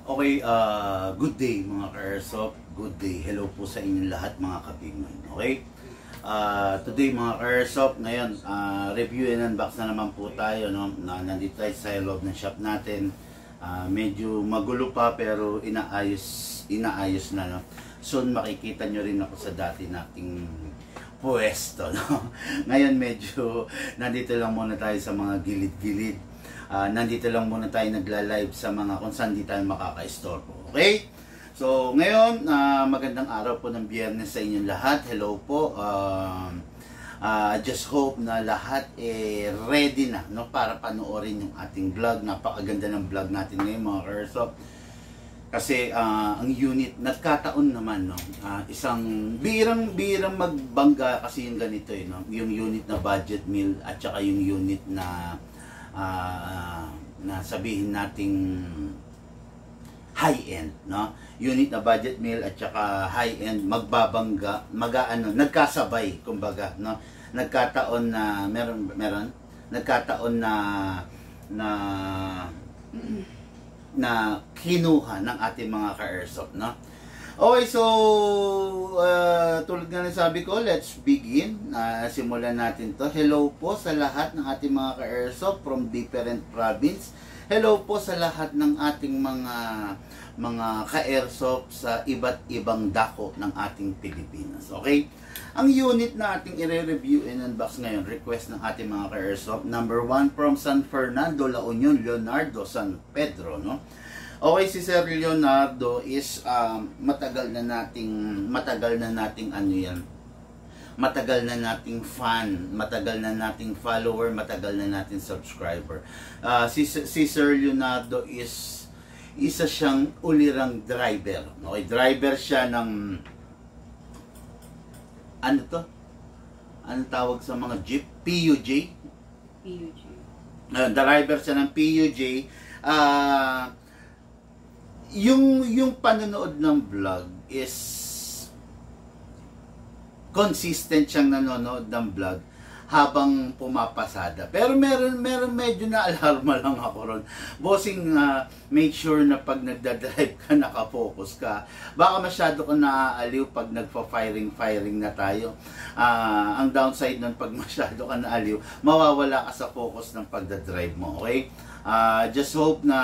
Okay, good day mga ka-airsoft. Good day. Hello po sa inyong lahat mga kabingman. Okay? Today mga ka-airsoft, ngayon, review and unbox na naman po tayo. No? Nandito tayo sa loob ng shop natin. Medyo magulo pa pero inaayos na. No? Soon makikita nyo rin ako sa dati nating pwesto. No? Ngayon medyo nandito lang muna tayo sa mga gilid-gilid. Nandito lang muna tayo nagla-live sa mga kung saan di tayo makaka-istorbo. Okay? So, ngayon, magandang araw po ng Biyernes sa inyong lahat. Hello po. Just hope na lahat ready na, no, para panoorin yung ating vlog. Napakaganda ng vlog natin ngayon mga ka-airsoft. Kasi ang unit, nagkataon naman, no, isang birang magbangga kasi yung ganito, no? Yung unit na budget meal at saka yung unit na na sabihin nating high-end, no? Unit na budget meal at saka high-end magbabangga, nagkasabay kumbaga, no? Nagkataon na meron nagkataon na kinuha ng ating mga ka-airsoft, no? Okay, so tulad nga ng sabi ko, let's begin. Simulan natin to. Hello po sa lahat ng ating mga ka-airsoft from different province. Hello po sa lahat ng ating mga ka-airsoft sa iba't ibang dako ng ating Pilipinas. Okay? Ang unit na ating i-review and unbox ngayon, request ng ating mga ka-airsoft. Number 1 from San Fernando, La Union, Leonardo San Pedro, no? Okay, si Sir Leonardo is matagal na nating ano yan, matagal na nating fan, matagal na nating follower, matagal na nating subscriber. Si Sir Leonardo is isa siyang ulirang driver. Okay, driver siya ng ano to? Ano tawag sa mga jeep? PUJ? PUJ. Driver siya ng PUJ. Yung panonood ng vlog is consistent siyang nanonood ng vlog habang pumapasada. Pero meron medyo na alarma lang ako ron. Bossing, make sure na pag nagdadrive ka, nakafocus ka. Baka masyado ka naaaliw pag nagpa-firing na tayo. Ang downside nun, pag masyado ka naaliw, mawawala ka sa focus ng pagdadrive mo. Okay? Just hope na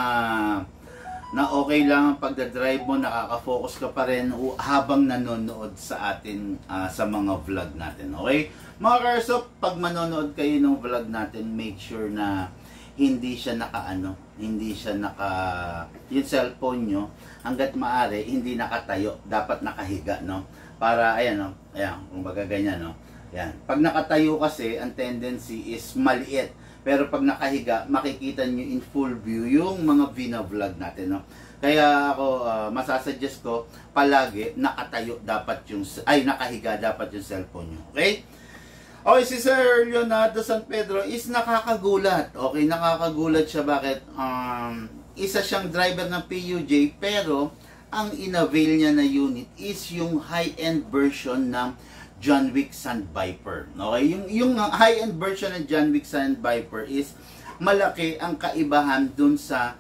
okay lang ang pagdadrive mo, nakaka-focus ka pa rin habang nanonood sa atin sa mga vlog natin. Okay? Mga ka-airsoft, pag manonood kayo ng vlog natin, make sure na hindi siya yung cellphone nyo, hanggat maaari, hindi nakatayo, dapat nakahiga, no? Para, ayan, no? Ayan, kumbaga ganyan, no? Ayan. Pag nakatayo kasi, ang tendency is maliit. Pero pag nakahiga, makikita nyo in full view yung mga vlog natin, no? Kaya ako, masasuggest ko, palagi, nakahiga dapat yung cellphone nyo. Okay? Okay, si Sir Leonardo San Pedro is nakakagulat. Okay, nakakagulat siya. Bakit? Isa siyang driver ng PUJ, pero ang inavail niya na unit is yung high-end version ng John Wick Sandviper. Okay, yung high-end version ng John Wick Sandviper is malaki ang kaibahan dun sa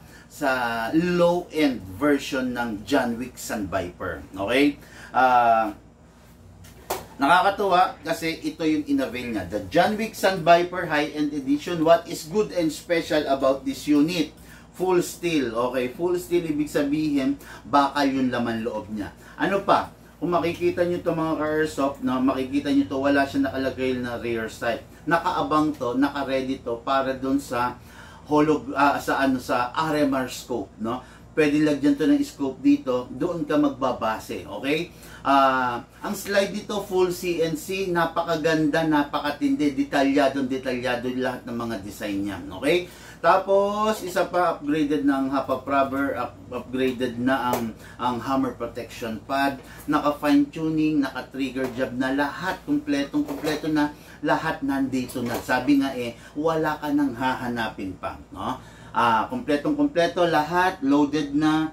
low-end version ng John Wick Sandviper. Okay? Nakakatuwa kasi ito yung inavail niya. The John Wick Sandviper High-End Edition. What is good and special about this unit? Full steel. Okay, full steel ibig sabihin bakal yung laman loob niya. Ano pa? Kung makikita nyo ito mga ka-airsoft, no, makikita nyo ito, wala siya nakalagay na rear sight. Nakaabang to, naka-ready to para dun sa sa RMR scope, no? Pwede lagyan to ng scope dito, doon ka magbabase, okay? Ang slide dito full CNC, napakaganda, napakatindi, detalyado lahat ng mga design niya, okay? Tapos, isa pa, upgraded na ang half-up rubber, upgraded na ang hammer protection pad, naka-fine tuning, naka-trigger job na lahat, kompleto na, lahat nandito na. Sabi nga wala ka nang hahanapin pa, no? Kompletong-kompleto, lahat, loaded na.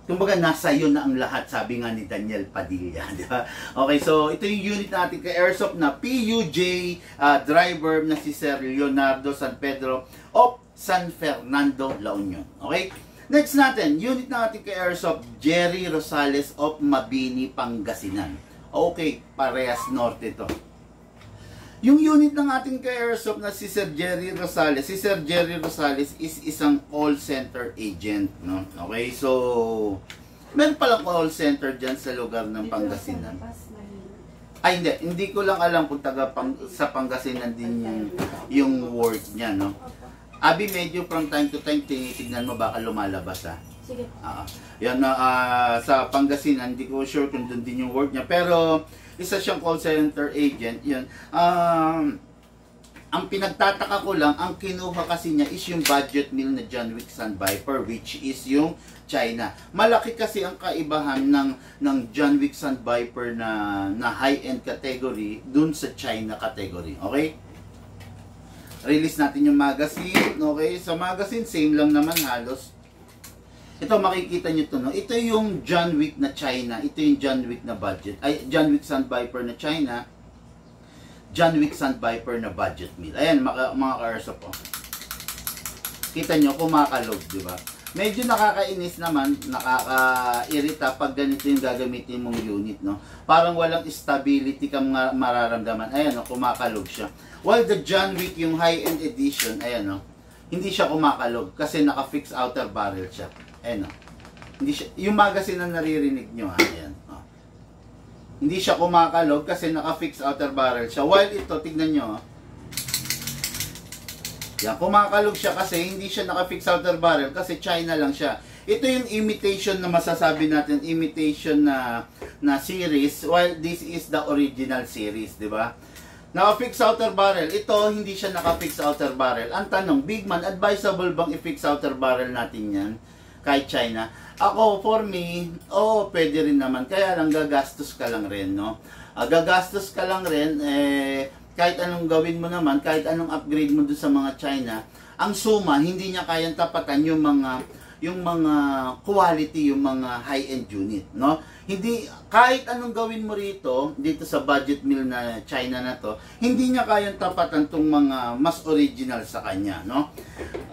Kumbaga, nasa iyo na ang lahat, sabi nga ni Daniel Padilla, di ba? Okay, so ito yung unit natin kay Airsoft na PUJ driver na si Sir Leonardo San Pedro of San Fernando, La Union. Okay? Next natin, unit ng ating ka-airsoft, Jerry Rosales of Mabini, Pangasinan. Okay, parehas norte ito. Yung unit ng ating ka-airsoft na si Sir Jerry Rosales, is isang call center agent, no? Okay, so meron palang call center dyan sa lugar ng Pangasinan. Ay, hindi ko lang alam kung sa Pangasinan din yung work niya, no? Abi, medyo from time to time tinitignan mo, baka lumalabas, ha? Sige. Yan na, sa Pangasinan, hindi ko sure kung doon din yung work niya, pero isa siyang call center agent. Yun. Ang pinagtataka ko lang, ang kinuha kasi niya is yung budget meal na John Wick Sun Viper, which is yung China. Malaki kasi ang kaibahan ng John Wick Sun Viper na high-end category dun sa China category. Okay? Release natin yung magazine. Okay? Sa magazine, same lang naman halos. Ito, makikita nyo to, no? Ito yung John Wick na China. Ito yung John Wick na budget. Ay, John Wick Sun Viper na China. John Wick Sun Viper na budget meal. Ayan, mga ka-airsoft po. Kita nyo, kumakalog, di ba? Medyo nakakainis naman, nakaka-irita pag ganito yung gagamitin mong unit, no? Parang walang stability kang mararamdaman. Ayan, no? Kumakalog siya. While the John Wick, yung high-end edition, ayan, no? Hindi siya kumakalog kasi naka-fix outer barrel siya. Ayan, no? Hindi siya, yung magazine na naririnig nyo, ha? Ayan, no? Hindi siya kumakalog kasi naka-fix outer barrel siya. While ito, tignan nyo, yan, kumakalog siya kasi hindi siya naka-fix outer barrel kasi China lang siya. Ito yung imitation na masasabi natin, imitation na series, while this is the original series, di ba? Naka-fix outer barrel. Ito, hindi siya naka-fix outer barrel. Ang tanong, big man, advisable bang i-fix outer barrel natin yan? Kahit China. Ako, for me, pwede rin naman. Kaya lang, gagastos ka lang rin, no? Gagastos ka lang rin, kahit anong gawin mo naman, kahit anong upgrade mo doon sa mga China, ang suma, hindi niya kayang tapatan yung mga quality, yung mga high-end unit, no? Hindi, kahit anong gawin mo rito, dito sa budget meal na China na to, hindi niya kayang tapatan tong mga mas original sa kanya, no?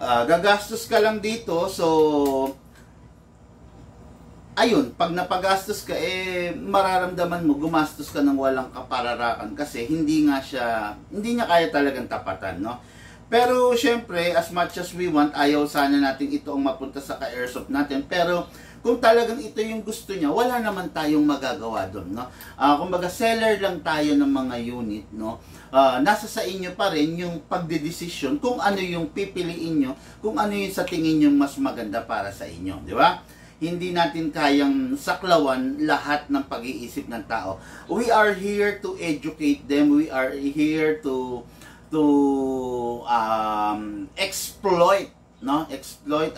Gagastos ka lang dito, so ayun, pag napagastos ka, mararamdaman mo, gumastos ka ng walang kapararakan kasi hindi niya kaya talagang tapatan, no? Pero, syempre, as much as we want, ayaw sana natin ito ang mapunta sa ka-airsoft natin, pero kung talagang ito yung gusto niya, wala naman tayong magagawa doon, no? Kumbaga, seller lang tayo ng mga unit, no? Nasa sa inyo pa rin yung pagdedesisyon kung ano yung pipiliin nyo, kung ano yung sa tingin nyo mas maganda para sa inyo, di ba? Hindi natin kayang saklawan lahat ng pag-iisip ng tao. We are here to educate them. We are here to exploit, no? Exploit,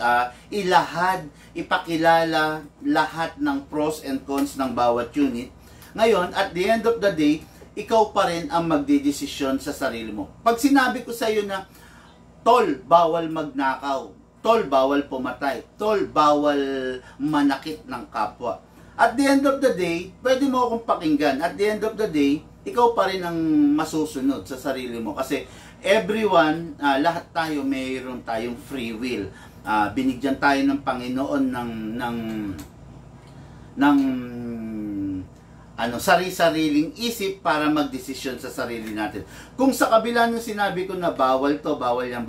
ilahad, ipakilala lahat ng pros and cons ng bawat unit. Ngayon, at the end of the day, ikaw pa rin ang magdedesisyon sa sarili mo. Pag sinabi ko sa iyo na, tol, bawal magnakaw, tol, bawal pumatay, tol, bawal manakit ng kapwa. At the end of the day, pwede mo akong pakinggan. At the end of the day, ikaw pa rin ang masusunod sa sarili mo. Kasi everyone, lahat tayo, mayroon tayong free will. Binigyan tayo ng Panginoon ng sari-sariling isip para magdesisyon sa sarili natin. Kung sa kabila ng sinabi ko na bawal to, bawal yan,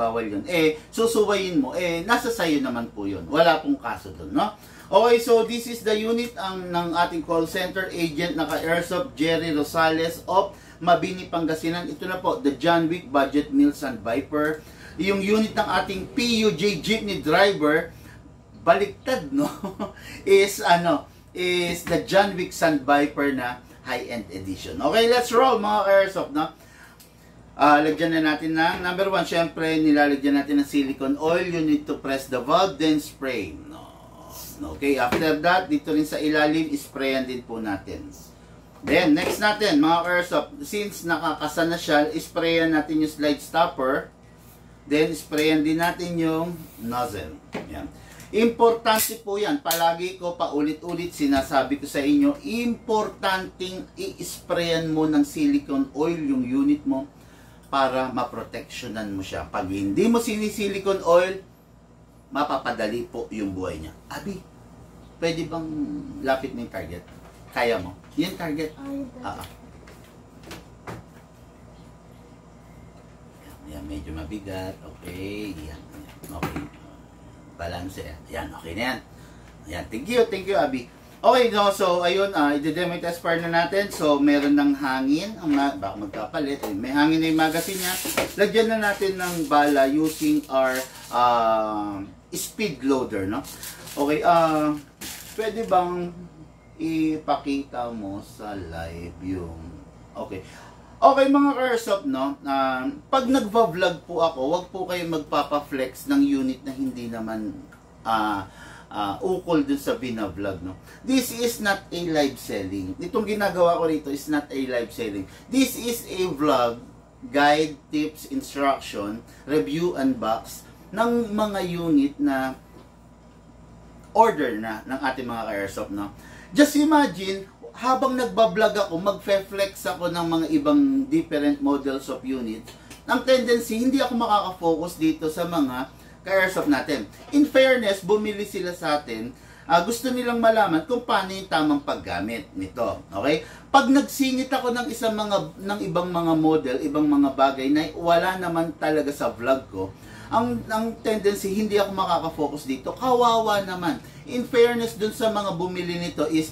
susuwayin mo, nasa sayo naman po yun. Wala pong kaso dun, no? Okay, so this is the unit ng ating call center agent na ka-airsoft Jerry Rosales of Mabini, Pangasinan. Ito na po, the John Wick Budget Meal Sun Viper. Yung unit ng ating PUJ jeepney driver, baliktad, no? is the John Wick Sun Viper na high-end edition. Okay, let's roll mga ka-airsoft, no? Lagyan na natin ng number 1, syempre nilalagyan natin ng silicone oil. You need to press the valve, then spray. Okay, after that, dito rin sa ilalim, sprayan din po natin. Then, next natin, mga ka-airsoft, since nakakasa na siya, sprayan natin yung slide stopper. Then, sprayan din natin yung nozzle. Yan. Importante po yan. Palagi ko paulit-ulit sinasabi ko sa inyo, importanteng i-sprayan mo ng silicone oil yung unit mo para maproteksyonan mo siya. Pag hindi mo sinisilicone oil, mapapadali po yung buhay niya. Abi, pwede bang lapit mo yung target? Kaya mo? Yan target. Yan, medyo mabigat. Okay. Yan. Okay. Balance. Yan, okay na yan. Yan, thank you, Abi. Okay, no, so, ayun, i-demo yung test fire na natin. So, meron ng hangin. Baka magkapalit. May hangin na yung magazine niya. Lagyan na natin ng bala using our speed loader, no? Okay, pwede bang ipakita mo sa live yung... Okay. Okay, mga Airsoft, no? Pag nagva-vlog po ako, wag po kayo magpapa-flex ng unit na hindi naman ukol dun sa bina-vlog, no? This is not a live selling. Itong ginagawa ko rito is not a live selling. This is a vlog, guide, tips, instruction, review, unbox ng mga unit na order na ng ating mga Airsoft, no? Just imagine, habang nagbablog ako, magfe-flex ako ng mga ibang different models of unit, ang tendency, hindi ako makaka-focus dito sa mga ka-Airsoft natin. In fairness, bumili sila sa atin, gusto nilang malaman kung paano yung tamang paggamit nito. Okay? Pag nagsingit ako ng ibang mga model, ibang mga bagay na wala naman talaga sa vlog ko, ang tendency, hindi ako makaka-focus dito. Kawawa naman. In fairness dun sa mga bumili nito is,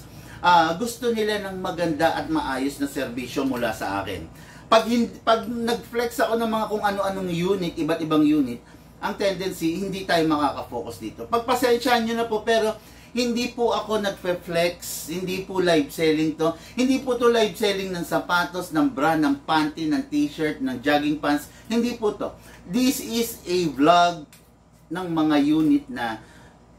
gusto nila ng maganda at maayos na serbisyo mula sa akin. Pag nag-flex ako ng mga kung ano-anong unit, iba't ibang unit, ang tendency, hindi tayo makaka-focus dito. Pagpasensyahan nyo na po, pero hindi po ako nagpe-flex, hindi po live selling to. Hindi po to live selling ng sapatos, ng bra, ng panty, ng t-shirt, ng jogging pants. Hindi po to. This is a vlog ng mga unit na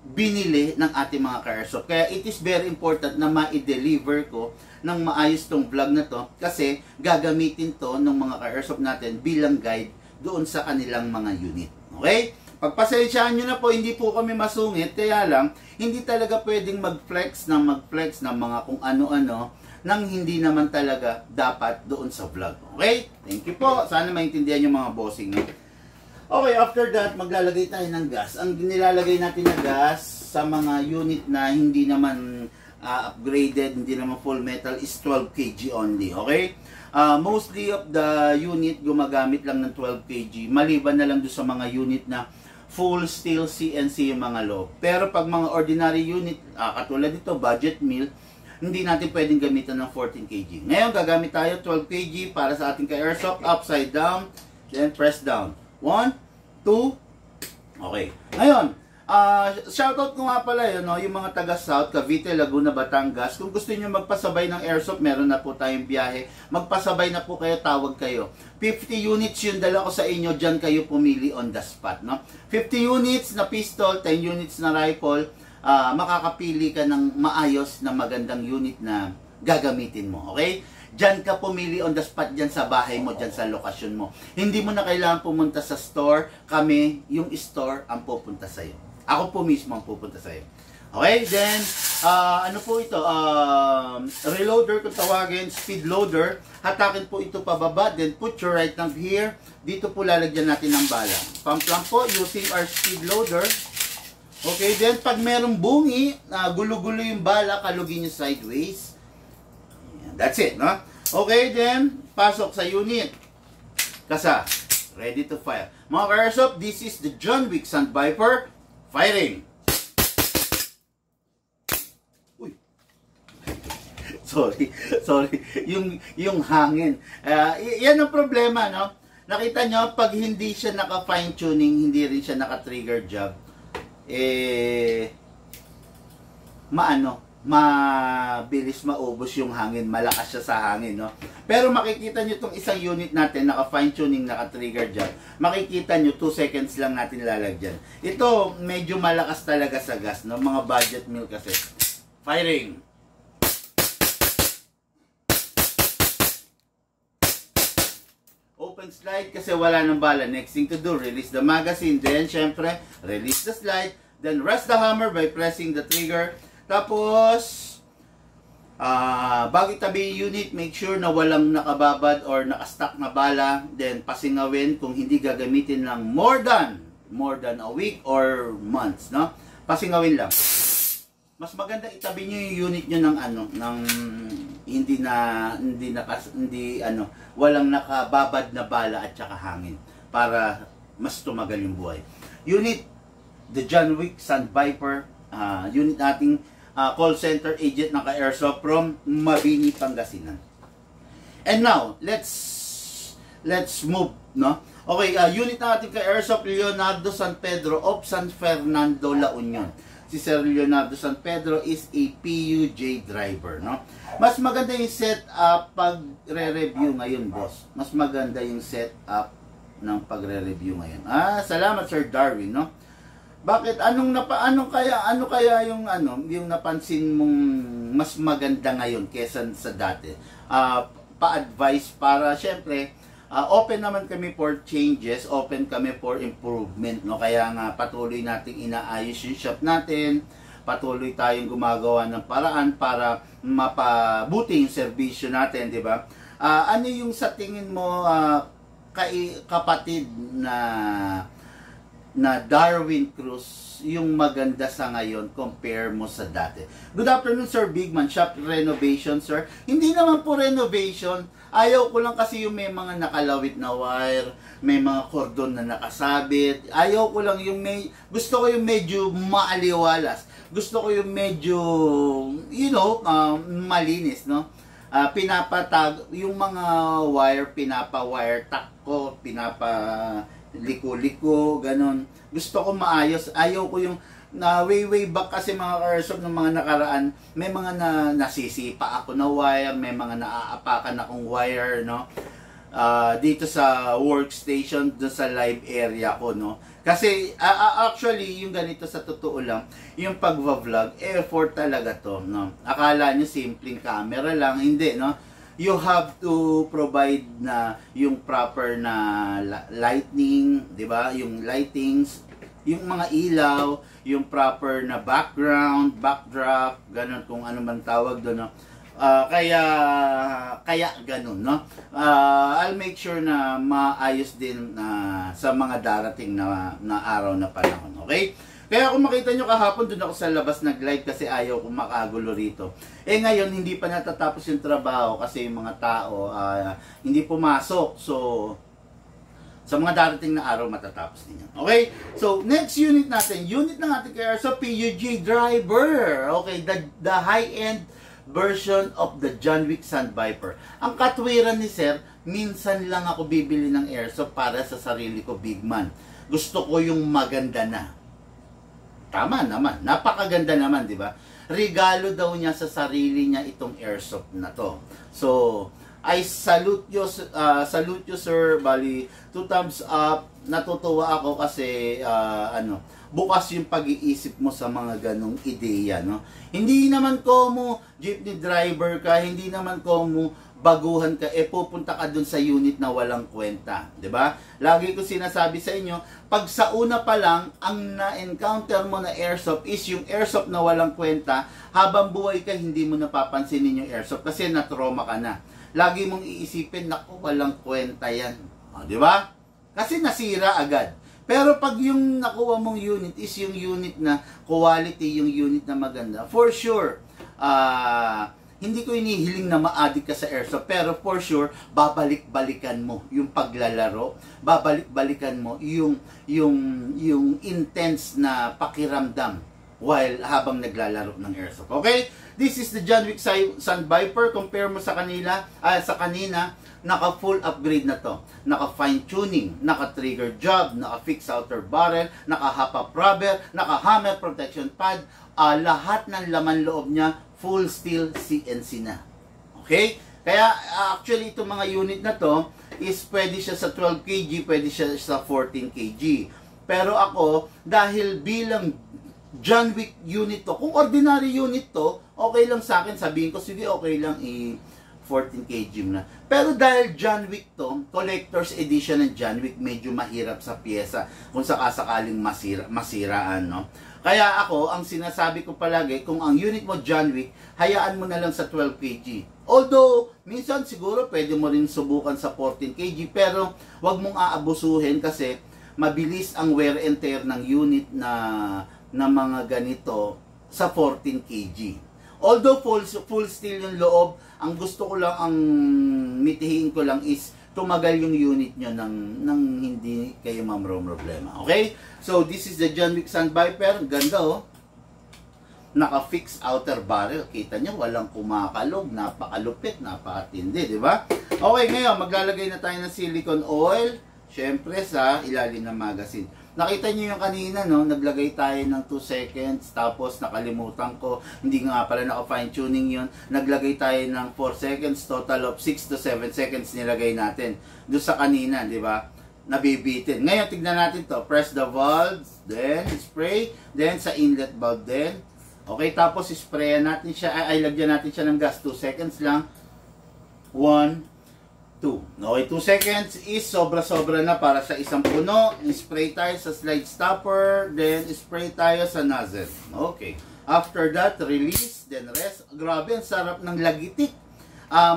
binili ng ating mga ka-Airsoft. Kaya it is very important na ma-deliver ko ng maayos tong vlog na to kasi gagamitin to ng mga ka-Airsoft natin bilang guide doon sa kanilang mga unit. Okay? Pagpasensyahan nyo na po, hindi po kami masungit, kaya lang, hindi talaga pwedeng mag-flex ng mga kung ano-ano nang hindi naman talaga dapat doon sa vlog. Okay? Thank you po. Sana maintindihan yung mga bossing nyo. Okay, after that, maglalagay tayo ng gas. Ang nilalagay natin na gas sa mga unit na hindi naman upgraded, hindi naman full metal is 12 kg only. Okay? Mostly of the unit gumagamit lang ng 12 kg. Maliban na lang doon sa mga unit na full steel CNC yung mga loob. Pero pag mga ordinary unit, katulad dito, budget meal, hindi natin pwedeng gamitan ng 14 kg. Ngayon, gagamit tayo 12 kg para sa ating ka-Airsoft, upside down, then press down. 1, 2, okay. Ngayon, shoutout ko nga pala yun, no, yung mga taga South, Cavite, Laguna, Batangas. Kung gusto niyo magpasabay ng Airsoft, meron na po tayong biyahe. Magpasabay na po kayo, tawag kayo. 50 units yung dala ko sa inyo, dyan kayo pumili on the spot. No? 50 units na pistol, 10 units na rifle, makakapili ka ng maayos na magandang unit na gagamitin mo. Okay? Diyan ka pumili on the spot, dyan sa bahay mo, dyan sa lokasyon mo. Hindi mo na kailangan pumunta sa store. Kami, yung store, ang pupunta sa'yo. Ako po mismo ang pupunta sa'yo. Okay, then, ano po ito? Reloader kung tawagin, speed loader. Hatakin po ito pababa, then put your right thumb here. Dito po lalagyan natin ng bala. Pump lang po using our speed loader. Okay, then pag merong bungi, gulo-gulo yung bala, kalugin nyo sideways. That's it, no? Okay, then, pasok sa unit. Kasa, ready to fire. Mga ka-Airsoft, this is the John Wick Sandviper firing. Uy. Sorry. Yung hangin. Yan ang problema, no? Nakita nyo, pag hindi siya naka-fine tuning, hindi rin siya naka-trigger job, mabilis maubos yung hangin, malakas siya sa hangin, no? Pero makikita nyo itong isang unit natin, naka-fine tuning, naka-trigger job, makikita nyo 2 seconds lang natin lalagyan. Ito, medyo malakas talaga sa gas, no? Mga budget meal kasi. Firing! Open slide kasi wala ng bala. Next thing to do, release the magazine, then syempre, release the slide, then rest the hammer by pressing the trigger. Tapos, bago itabi yung unit, make sure na walang nakababad or nakastack na bala. Then, pasingawin kung hindi gagamitin ng more than more than a week or months, no? Pasingawin lang. Mas maganda itabi niyo yung unit niyo ng ano, ng walang nakababad na bala at saka hangin para mas tumagal yung buhay. Unit, the John Wick Sun Viper, unit nating call center agent ng ka-airsoft from Mabini, Pangasinan. And now, let's move, no? Okay, unit natin ka-airsoft Leonardo San Pedro of San Fernando, La Union. Si Sir Leonardo San Pedro is a PUJ driver, no? Mas maganda yung setup pag re-review ngayon, boss. Mas maganda yung setup ng pagre-review ngayon. Salamat Sir Darwin, no? Bakit ano kaya yung napansin mong mas maganda ngayon kaysa sa dati? Pa-advise para syempre open naman kami for changes, open kami for improvement, no? Kaya nga patuloy nating inaayos yung shop natin, patuloy tayong gumagawa ng paraan para mapabuti yung serbisyo natin, di ba? Ano yung sa tingin mo, kapatid na Darwin Cruz, yung maganda sa ngayon compare mo sa dati? Good afternoon Sir Bigman, shop renovation sir. Hindi naman po renovation, ayaw ko lang kasi yung may mga nakalawit na wire, may mga cordon na nakasabit. Ayaw ko lang yung gusto ko yung medyo maaliwalas. Gusto ko yung medyo, malinis, no? Pinapatag, yung mga wire, pinapa-wire tack ko, liko-liko, ganon. Gusto ko maayos. Ayaw ko yung way back kasi mga airsoft ng mga nakaraan, may mga nasisipa ako na wire, may mga naaapakan akong wire, no? Dito sa workstation, doon sa live area ko, no? Kasi actually yung ganito sa totoo lang, yung pagva-vlog, effort talaga to, no? Akala nyo simpleng camera lang, hindi, no? You have to provide na yung proper na lighting, 'di ba? Yung lightings, yung mga ilaw, yung proper na background, backdrop, ganun kung ano man tawag doon, no? Kaya ganun, no? I'll make sure na maayos din sa mga darating na araw na panahon, okay? Kaya kung makita nyo kahapon, doon ako sa labas nag-live kasi ayaw kong makagulo rito. Ngayon, hindi pa natatapos yung trabaho kasi yung mga tao hindi pumasok. So, sa mga darating na araw, matatapos din yan. Okay? So, next unit natin. Unit na natin kaya sa PUJ driver. Okay? The high-end version of the John Wick Sun Viper. Ang katwiran ni Sir, minsan lang ako bibili ng airsoft para sa sarili ko, big man. Gusto ko yung maganda na. Tama naman. Napakaganda naman, di ba? Regalo daw niya sa sarili niya itong airsoft na to. So, I salute you, sir. Bali, 2 thumbs up. Natutuwa ako kasi, bukas yung pag-iisip mo sa mga ganong ideya, no? Hindi naman ko mo jeepney driver ka, hindi naman ko mo baguhan ka, pupunta ka dun sa unit na walang kwenta, 'di ba? Lagi ko sinasabi sa inyo, pag sa una pa lang ang na-encounter mo na airsoft is yung airsoft na walang kwenta, habang buhay ka hindi mo napapansinin yung airsoft kasi na-trauma ka na. Lagi mong iisipin, naku, walang kwenta 'yan. 'Di ba? Kasi nasira agad. Pero pag yung nakuha mong unit is yung unit na quality, yung unit na maganda, for sure, hindi ko inihiling na ma-addict ka sa airsoft, pero for sure, babalik-balikan mo yung paglalaro, babalik-balikan mo yung intense na pakiramdam while habang naglalaro ng airsoft. Okay? This is the John Wick Sun Viper. Compare mo sa kanina, naka full upgrade na to. Naka fine tuning, naka trigger job, naka fixed outer barrel, naka hop-up rubber, naka hammer protection pad, lahat ng laman loob niya full steel CNC na. Okay? Kaya actually itong mga unit na to is pwede siya sa 12 kg, pwede siya sa 14 kg. Pero ako, dahil bilang John Wick unit to, kung ordinary unit to, okay lang sa akin, sabihin ko, sige, okay lang 14 kg na. Pero dahil John Wick to, collector's edition ng John Wick, medyo mahirap sa pyesa kung sakasakaling masiraan, no? Kaya ako, ang sinasabi ko palagi, kung ang unit mo John Wick, hayaan mo na lang sa 12 kg. Although, minsan siguro pwede mo rin subukan sa 14 kg, pero wag mong aabusuhin kasi mabilis ang wear and tear ng unit na mga ganito sa 14 kg. Although full steel yung loob, ang gusto ko lang, ang mitihin ko lang is tumagal yung unit nyo ng hindi kayo problema. Okay? So, this is the John Wick Sand Viper. Ganda, oh. Naka-fix outer barrel. Kita nyo, walang kumakalog. Napakalupit, napakatindi, di ba? Okay, ngayon, maglalagay na tayo ng silicone oil. Siyempre, sa ilalim ng magazine. Nakita nyo yung kanina, no? Naglagay tayo ng 2 seconds, tapos nakalimutan ko, hindi nga pala naka-fine tuning yun. Naglagay tayo ng 4 seconds, total of 6 to 7 seconds nilagay natin. Doon sa kanina, di ba? Nabibitin. Ngayon, tignan natin to. Press the valve, then spray, then sa inlet valve din. Okay, tapos sprayan natin siya, ay lagyan natin siya ng gas. 2 seconds lang. 1, 2. Okay, 2 seconds is sobra-sobra na para sa isang puno. Spray tayo sa slide stopper, then spray tayo sa nozzle. Okay. After that, release, then rest. Grabe, ang sarap ng lagitik.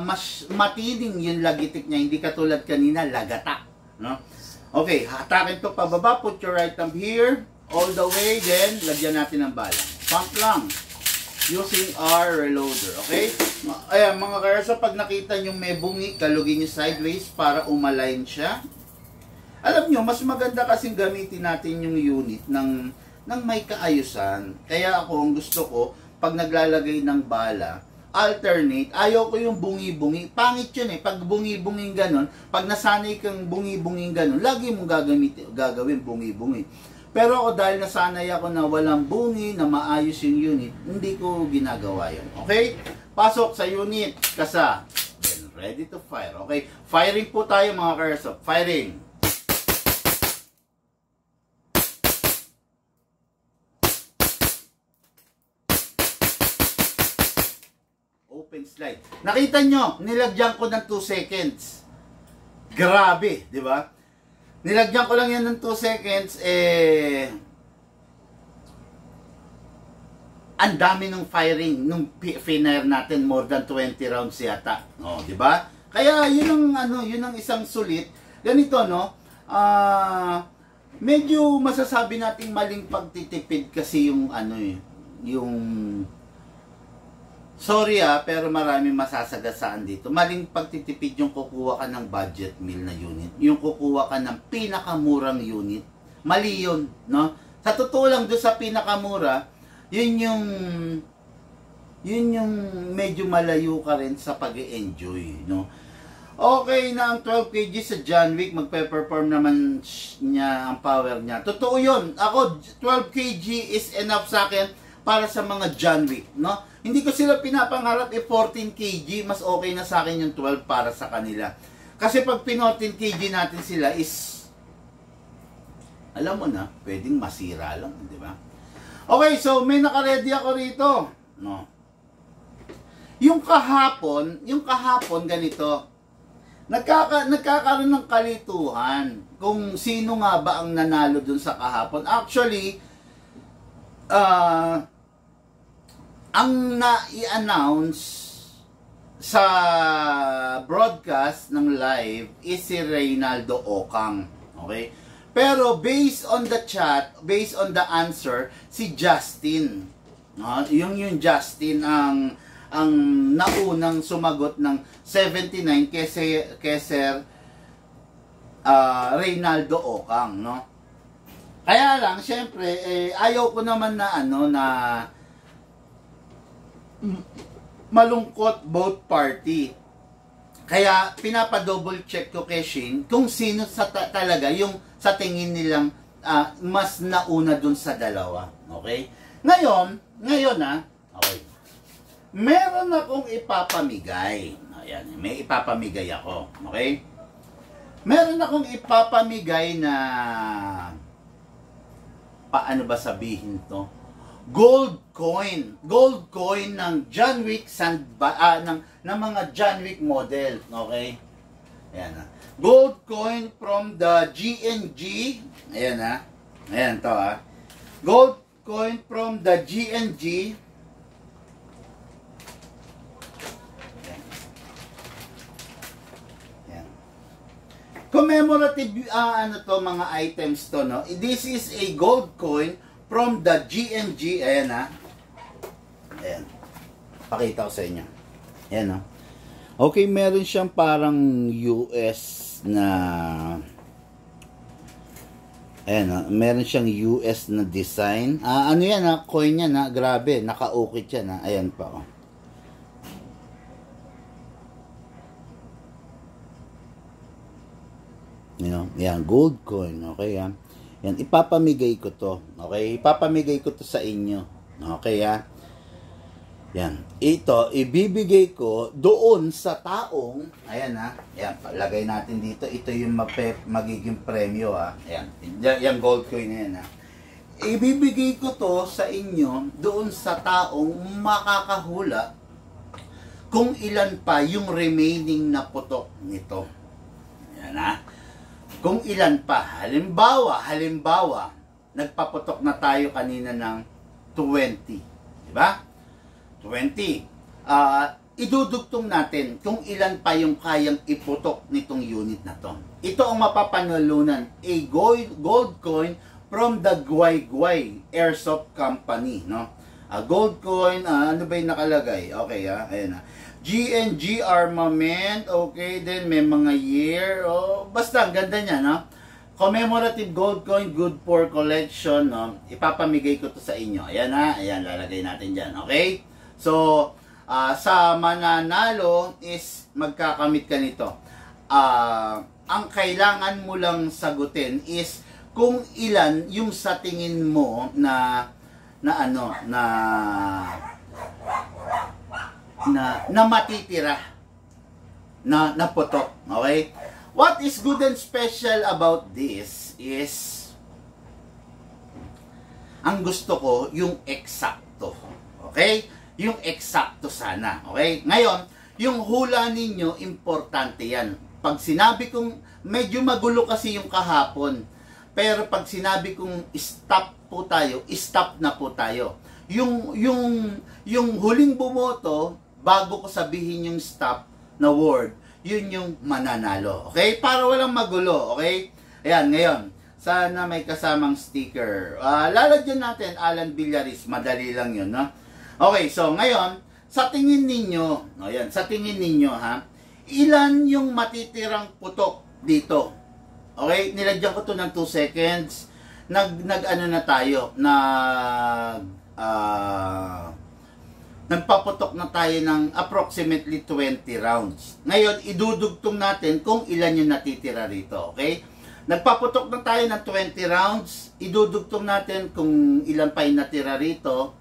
Mas matining yung lagitik niya, hindi katulad kanina, lagata. No? Okay, hatakin to pababa. Put your right thumb here, all the way, then lagyan natin ng bala. Pump lang. Using our reloader, okay? Ayan, mga karasa, pag nakita nyo may bungi, kalugin nyo sideways para umalign siya. Alam nyo, mas maganda kasing gamitin natin yung unit ng may kaayusan. Kaya ako, ang gusto ko, pag naglalagay ng bala, alternate, ayaw ko yung bungi-bungi. Pangit yun eh, pag bungi-bunging ganon, pag nasanay kang bungi-bunging ganon, lagi mong gagawin bungi-bungi. Pero ako, dahil nasanay ako na walang bungi, na maayos yung unit, hindi ko ginagawa yun. Okay? Pasok sa unit, kasa. Then, ready to fire. Okay? Firing po tayo mga karsop. Firing. Open slide. Nakita nyo, nilagyan ko ng 2 seconds. Grabe, di ba? Nilagyan ko lang yan ng 2 seconds, ang dami ng firing nung finire natin, more than 20 rounds yata. Oh, di ba? Kaya yun ang isang sulit. Ganito, no? Medyo masasabi nating maling pagtitipid kasi yung yung sorry pero maraming masasagasaan dito. Maling pagtitipid yung kukuha ka ng budget meal na unit. Yung kukuha ka ng pinakamurang unit. Mali yun, no? Sa totoo lang, doon sa pinakamura, yun yung medyo malayo ka rin sa pag-e-enjoy, no? Okay na ang 12 kg sa John Wick, magpe-perform naman niya ang power niya. Totoo yun. Ako, 12 kg is enough sa akin para sa mga John Wick, no? Hindi ko sila pinapangarap 14 kg, mas okay na sa akin yung 12 para sa kanila. Kasi pag 14 kg natin sila is, alam mo na, pwedeng masira lang, di ba? Okay, so may naka-ready ako rito, no? Yung kahapon ganito, nagkakaroon ng kalituhan kung sino nga ba ang nanalo dun sa kahapon. Actually, ang na-i-announce sa broadcast ng live is si Reynaldo Ocang. Okay? Pero based on the chat, based on the answer, si Justin. Yung Justin ang naunang sumagot ng 79 kay Sir Reynaldo Ocang, no? Kaya lang, syempre, ayaw ko naman na malungkot both party. Kaya pinapa-double check ko kay Shin kung sino talaga yung sa tingin nilang mas nauna dun sa dalawa. Okay? Ngayon okay. Meron akong ipapamigay. Ayan, may ipapamigay ako. Okay? Meron akong ipapamigay na paano ba sabihin to? Gold coin ng John Wick ng mga John Wick model, okay? Ayan na. Gold coin from the GNG. Ayan na. Ayan to Gold coin from the GNG. Ayan. commemorative ano to, mga items to, no? This is a gold coin from the GNG. Ayan ha. Ayan. Pakita ko sa inyo. Ayan ha. Okay, meron siyang parang US na ayan ha. Meron siyang US na design. Ano yan ha? Coin yan ha. Grabe. Naka-ukit yan ha. Ayan pa oh. Yan, gold coin, okay yan. Yan, ipapamigay ko to, okay? Ipapamigay ko to sa inyo, okay ha? Yan, ito, ibibigay ko doon sa taong, ayan ha, yan, lagay natin dito, ito yung magiging premyo ha, ayan, yung gold coin na yan ha. Ibibigay ko to sa inyo doon sa taong makakahula kung ilan pa yung remaining na putok nito. Yan ha. Kung ilan pa, halimbawa, nagpaputok na tayo kanina ng 20. Diba? 20. Idudugtong natin kung ilan pa yung kayang iputok nitong unit na to. Ito ang mapapanalunan, a gold coin from the Guay Airsoft Company. No? A gold coin, ano ba yung nakalagay? Okay, ayan na. GNG Armament, okay, then may mga year, basta ang ganda niya, no? Commemorative gold coin, good for collection, no? Ipapamigay ko to sa inyo. Ayan ha, ayan, lalagay natin dyan, okay? So, sa mananalo is magkakamit ka nito. Ang kailangan mo lang sagutin is kung ilan yung sa tingin mo na matitira na putok. Okay? What is good and special about this is ang gusto ko yung eksakto. Okay? Yung eksakto sana. Okay? Ngayon, yung hula ninyo, importante yan. Pag sinabi kong, medyo magulo kasi yung kahapon, pero pag sinabi kong stop po tayo, stop na po tayo. Yung huling bumoto, bago ko sabihin yung stop na word, yun yung mananalo. Okay? Para walang magulo. Okay? Ayan, ngayon, sana may kasamang sticker. Lalagyan natin Alan Villaris. Madali lang yun, no? Okay, so ngayon, sa tingin ninyo, ayan, sa tingin ninyo, ha, ilan yung matitirang putok dito? Okay? Nilagyan ko to ng 2 seconds. Nag-ano na tayo? Nagpaputok na tayo ng approximately 20 rounds. Ngayon, idudugtong natin kung ilan yung natitira rito. Okay? Nagpaputok na tayo ng 20 rounds. Idudugtong natin kung ilan pa yung natira rito.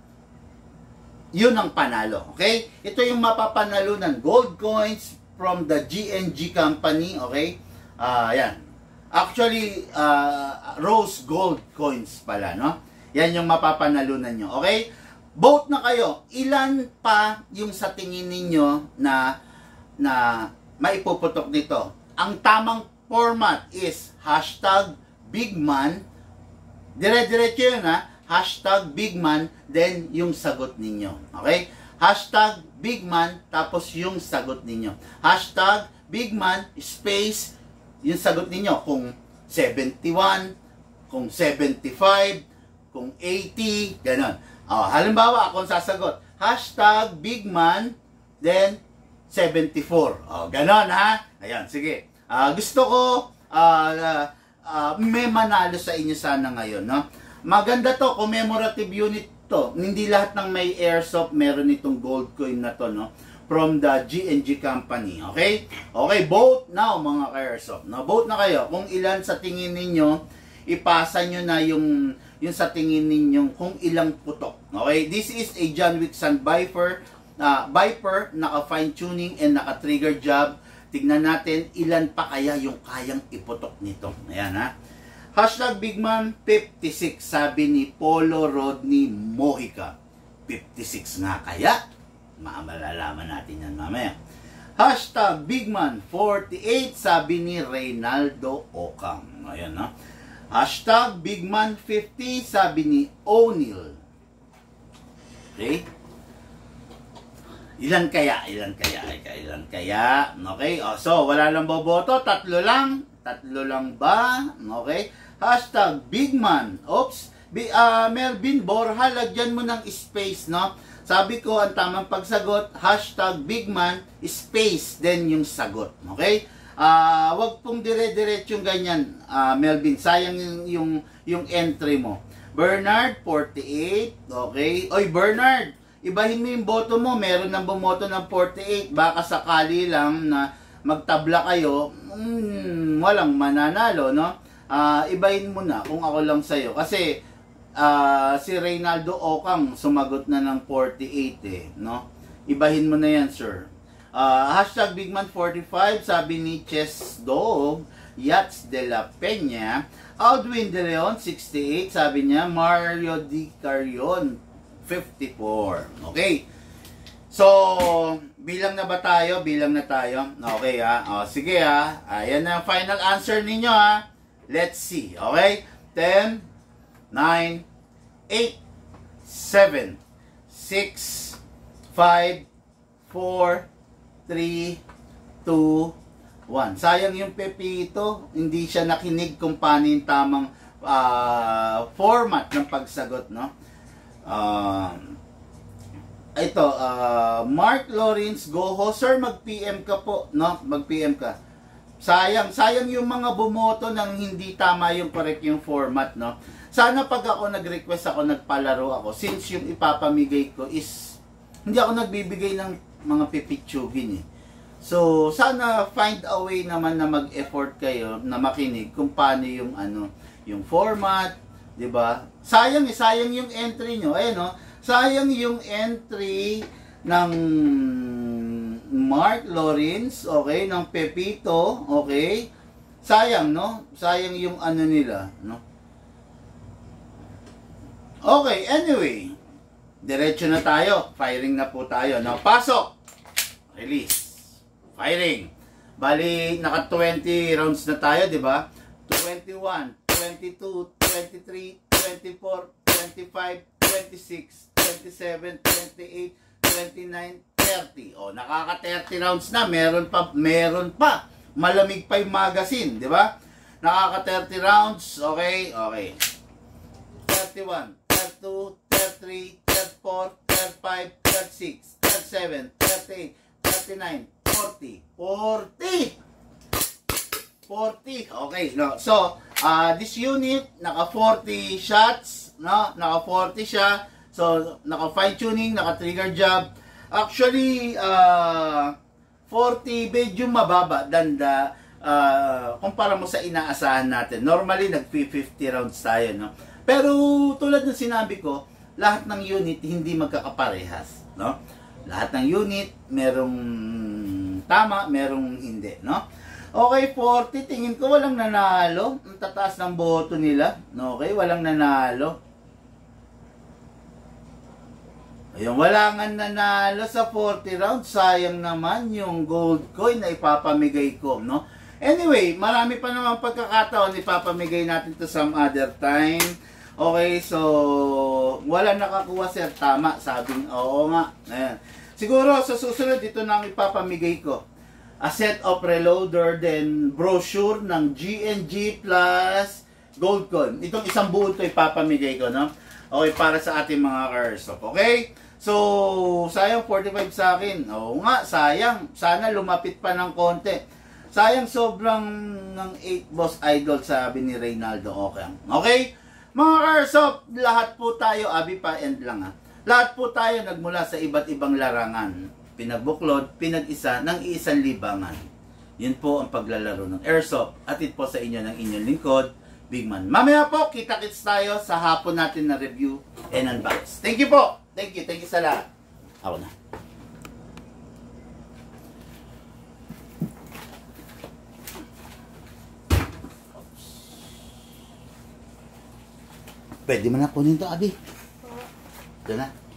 Yun ang panalo. Okay? Ito yung mapapanalo ng gold coins from the GNG company. Okay? Yan. Actually, rose gold coins pala, no? Yan yung mapapanalunan nyo. Okay? Vote na kayo. Ilan pa yung sa tingin ninyo na maipuputok nito? Ang tamang format is #bigman. Dire-diretso yun ha. #bigman, then yung sagot ninyo. Okay? #bigman, tapos yung sagot ninyo. #bigman, space, yung sagot ninyo. Kung 71, kung 75, kung 80, ganon. Halimbawa, akong sasagot, #bigman, then 74. Ganon ha. Ayan, sige. Gusto ko, may manalo sa inyo sana ngayon, no? Maganda to, commemorative unit to. Hindi lahat ng may airsoft meron itong gold coin na to, no? From the GNG company, okay? Okay, vote now mga ka-airsoft. No, vote na kayo kung ilan sa tingin ninyo, ipasa nyo na yung sa tingin ninyo kung ilang putok. Okay, this is a John Wick Sun Viper, naka fine tuning and naka trigger job. Tignan natin ilan pa kaya yung kayang iputok nito. Ayan ha. #bigman56, sabi ni Polo Rodney Mojica. 56 nga kaya? Malalaman natin yan mamaya. #bigman48, sabi ni Reynaldo Ocam. Ayan ha. #bigman50, sabi ni O'Neil. Okay? Ilan kaya? Okay? So, wala lang boboto. 3 lang. Tatlo lang ba? Okay. Hashtag Bigman. Oops. Melvin Borja, lagyan mo ng space, no? Sabi ko, ang tamang pagsagot, hashtag Bigman, space, then yung sagot. Okay? Wag pong dire-diretsong ganyan, Melvin. Sayang yung entry mo. Bernard, 48. Okay? Oy, Bernard, ibahin mo yung boto mo. Meron nang bumoto ng 48. Baka sakali lang na magtabla kayo, walang mananalo, no? Ibahin mo na kung ako lang sa'yo. Kasi, si Reynaldo Ocang sumagot na ng 48 no? Ibahin mo na yan, sir. Hashtag Bigman45, sabi ni Chess Dog, Yats de la Peña. Aldwin de Leon, 68, sabi niya. Mario Di Carion, 54. Okay. So, bilang na ba tayo? Bilang na tayo. Okay, ha? Sige, ha? Ayan na ang final answer ninyo, ha? Let's see. Okay? 10, 9, 8, 7, 6, 5, 4, 3, 2, 1. Sayang yung Pepito, hindi siya nakinig kung paano yung tamang format ng pagsagot, no? Ito, Mark Lawrence Goho, sir, mag-PM ka po, no? Mag-PM ka. Sayang yung mga bumoto nang hindi tama yung correct yung format, no? Sana pag ako nag-request ako, nagpalaro ako, since yung ipapamigay ko is, hindi ako nagbibigay ng mga pipitsugin, So, sana find a way naman na mag-effort kayo na makinig kung paano yung yung format, 'di ba? Sayang yung entry nyo. No? Sayang yung entry ng Mark Lawrence, okay, ng Pepito, okay? Sayang, no? Sayang yung nila, no? Okay, anyway. Diretso na tayo. Firing na po tayo. Now, pasok. Release. Firing. Bali, naka 20 rounds na tayo, di ba? 21, 22, 23, 24, 25, 26, 27, 28, 29, 30. O, nakaka 30 rounds na. Meron pa. Malamig pa yung magazine, di ba? Nakaka 30 rounds. Okay, okay. 31, 32, 33, 34, 35, 36, 37, 38, 39, 40. 40. Okay, no. So, this unit naka 40 shots, no? Naka 40 siya. So, naka fine tuning, naka trigger job. Actually, 40 medyo mababa than the kumpara mo sa inaasahan natin. Normally, nag-50 rounds tayo, no? Pero, tulad ng sinabi ko, lahat ng unit hindi magkakaparehas, no? Lahat ng unit, merong tama, merong hindi, no? Okay, 40, tingin ko walang nanalo. Ang tataas ng boto nila. Okay, walang nanalo. Ayun, wala nga nanalo sa 40 rounds. Sayang naman yung gold coin na ipapamigay ko, no? Anyway, marami pa naman pagkakataon ipapamigay natin to some other time. Okay, so wala nakakuha, sir. Tama, sabing oo nga. Ayan. Siguro sa susunod dito na ang ipapamigay ko. A set of reloader, then brochure ng GNG plus gold coin. Itong isang buo ito ipapamigay ko, no? Okay, para sa ating mga airsoft. Okay? So, sayang 45 sa akin. Oo nga, sayang. Sana lumapit pa ng konti. Sayang sobrang ng 8 boss idol, sabi ni Reynaldo Ocang. Okay? Mga airsoft, lahat po tayo, abi pa end lang ha. Lahat po tayo nagmula sa iba't ibang larangan. Pinagbuklod, pinag-isa ng iisang libangan. Yun po ang paglalaro ng airsoft. Atid po sa inyo ng inyong lingkod, Bigman. Mamaya po, kita-kits tayo sa hapon natin na review and unbox. Thank you po. Thank you sa lahat. Ako na. Pwede mo na kunin to, abi. Ito na.